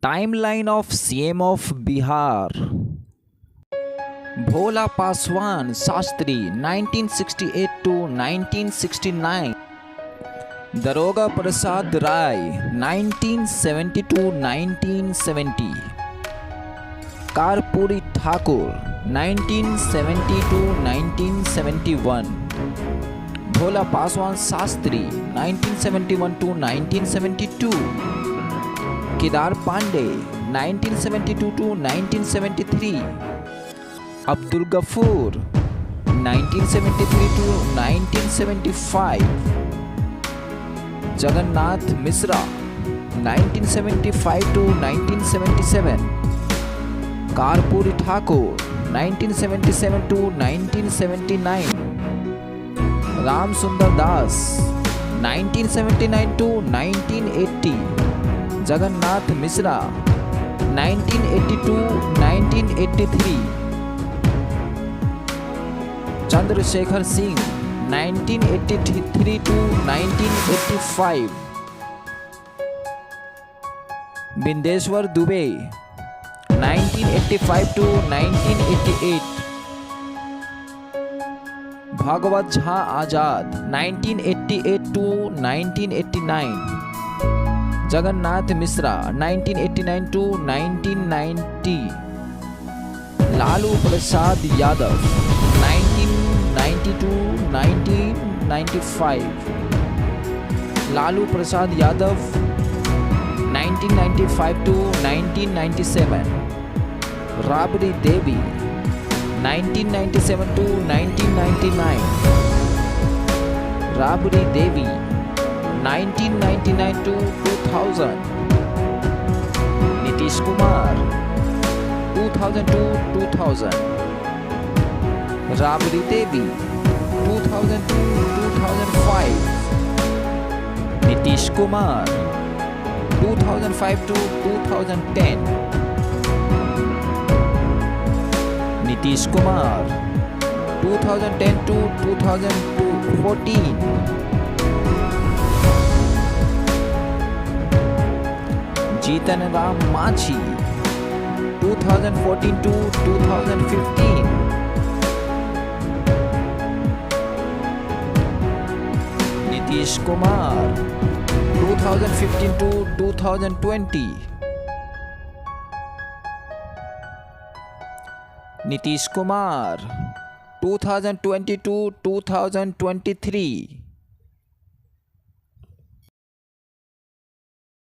Timeline of CM of Bihar. Bhola Paswan Shastri 1968 to 1969. Daroga Prasad Rai 1970 to 1970. Karpuri Thakur 1970 to 1971. Bhola Paswan Shastri 1971 to 1972. Kedar Pandey 1972 to 1973. Abdul Ghafoor 1973 to 1975. Jagannath Misra 1975 to 1977. Karpuri Thakur 1977 to 1979. Ram Sundar Das 1979 to 1980. Jagannath Misra 1982 1983. Chandrasekhar Singh 1983 to 1985. Bindeshwar Dubey 1985 to 1988. Bhagwat Jha Azad 1988 to 1989. Jagannath Misra 1989 to 1990. Lalu Prasad Yadav 1990 to 1995. Lalu Prasad Yadav 1995 to 1997. Rabri Devi 1997 to 1999. Rabri Devi 1999 to 2000. Nitish Kumar 2000 to 2000. Rabri Devi 2000 to 2005. Nitish Kumar 2005 to 2010. Nitish Kumar 2010 to 2014. Jitan Ram Machi 2014 to 2015. Nitish Kumar 2015 to 2020. Nitish Kumar 2020 to 2023.